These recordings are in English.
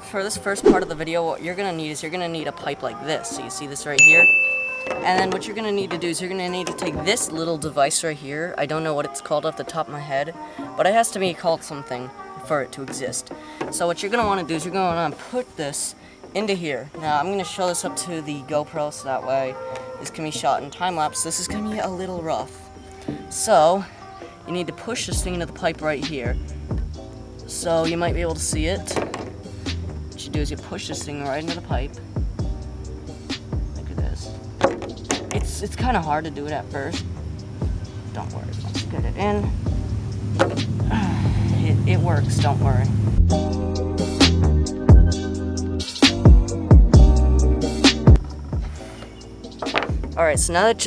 for this first part of the video, what you're gonna need is you're gonna need a pipe like this. So you see this right here? And then what you're gonna need to do is you're gonna need to take this little device right here. I don't know what it's called off the top of my head, but it has to be called something for it to exist. So what you're gonna wanna do is you're gonna wanna put this into here. Now I'm gonna show this up to the GoPro so that way this can be shot in time lapse. This is gonna be a little rough. So you need to push this thing into the pipe right here. So you might be able to see it. What you do is you push this thing right into the pipe. Look at this. It's kind of hard to do it at first. Don't worry, let's get it in. It works, don't worry. Alright, so now that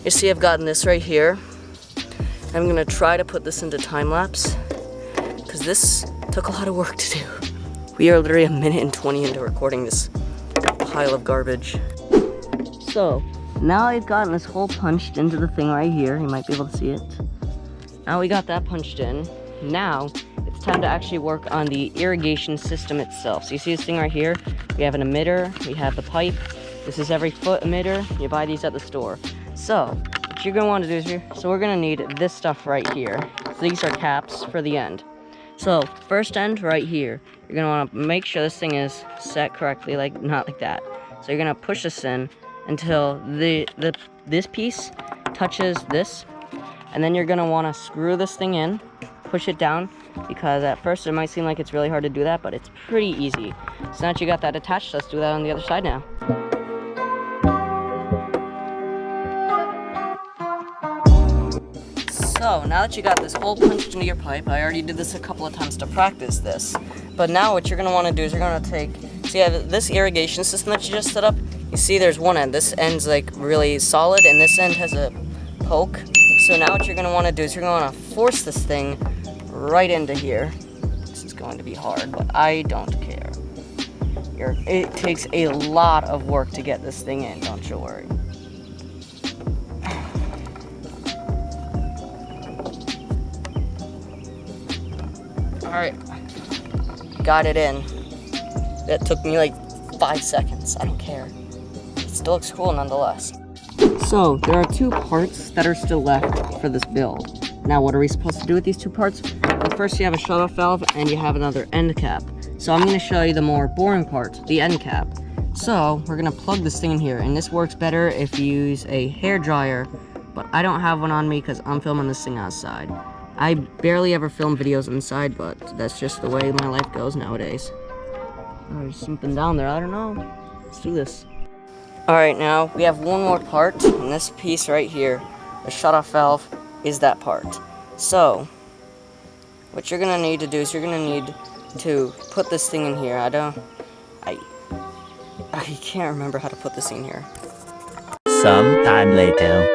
you see I've gotten this right here, I'm gonna try to put this into time lapse because this took a lot of work to do. We are literally 1 minute and 20 into recording this pile of garbage. So now I've gotten this hole punched into the thing right here. You might be able to see it. Now we got that punched in. Now it's time to actually work on the irrigation system itself. So you see this thing right here? We have an emitter, we have the pipe. This is every foot emitter. You buy these at the store. So what you're gonna want to do is we're gonna need this stuff right here. So these are caps for the end. So first end right here, you're gonna want to make sure this thing is set correctly, like not like that. So you're gonna push this in until this piece touches this, and then you're gonna want to screw this thing in, push it down, because at first it might seem like it's really hard to do that, but it's pretty easy. So now that you got that attached, let's do that on the other side now. So now that you got this hole punched into your pipe, I already did this a couple of times to practice this, but now what you're going to want to do is you're going to take, so you have this irrigation system that you just set up. You see there's one end, this end's like really solid and this end has a poke. So now what you're going to want to do is you're going to want to force this thing right into here. This is going to be hard, but I don't care. It takes a lot of work to get this thing in, don't you worry. Alright, got it in. That took me like 5 seconds, I don't care. It still looks cool nonetheless. So, there are 2 parts that are still left for this build. Now what are we supposed to do with these 2 parts? Well, first you have a shutoff valve and you have another end cap. So I'm going to show you the more boring part, the end cap. So, we're going to plug this thing in here, and this works better if you use a hair dryer, but I don't have one on me because I'm filming this thing outside. I barely ever film videos inside, but that's just the way my life goes nowadays. Oh, there's something down there, I don't know. Let's do this. Alright, now we have one more part, and this piece right here, the shutoff valve, is that part. So, what you're gonna need to do is you're gonna need to put this thing in here. I can't remember how to put this in here. Sometime later.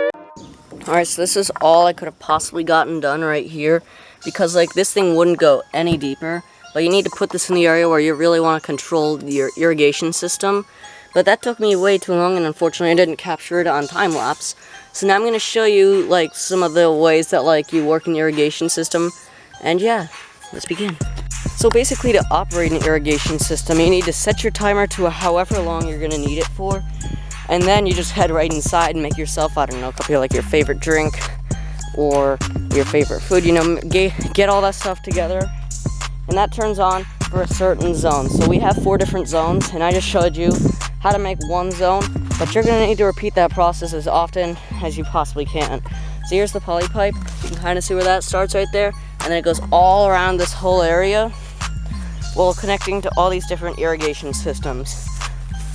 Alright, so this is all I could have possibly gotten done right here, because like this thing wouldn't go any deeper, but you need to put this in the area where you really want to control your irrigation system. But that took me way too long, and unfortunately I didn't capture it on time lapse. So now I'm going to show you like some of the ways that like you work an irrigation system, and yeah, let's begin. So basically, to operate an irrigation system, you need to set your timer to however long you're going to need it for. And then you just head right inside and make yourself, I don't know, a cup of like your favorite drink or your favorite food, you know, get all that stuff together. And that turns on for a certain zone. So we have 4 different zones, and I just showed you how to make one zone, but you're gonna need to repeat that process as often as you possibly can. So here's the poly pipe. You can kind of see where that starts right there, and then it goes all around this whole area while connecting to all these different irrigation systems.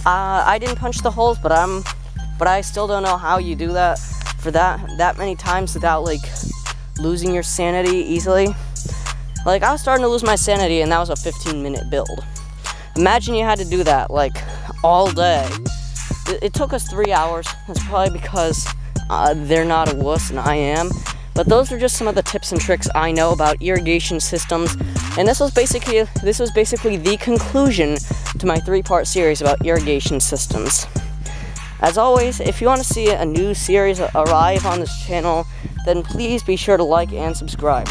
I didn't punch the holes, but I still don't know how you do that for that many times without like losing your sanity easily. Like, I was starting to lose my sanity, and that was a 15-minute build. Imagine you had to do that like all day. It took us 3 hours. That's probably because they're not a wuss and I am. But those are just some of the tips and tricks I know about irrigation systems, and this was basically the conclusion to my 3-part series about irrigation systems. As always, if you want to see a new series arrive on this channel, then please be sure to like and subscribe.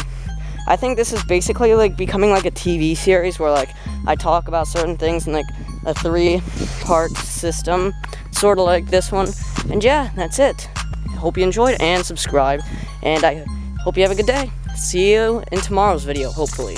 I think this is basically like becoming like a TV series where like I talk about certain things in like a 3-part system, sort of like this one. And yeah, that's it. I hope you enjoyed and subscribe, and I hope you have a good day. See you in tomorrow's video, hopefully.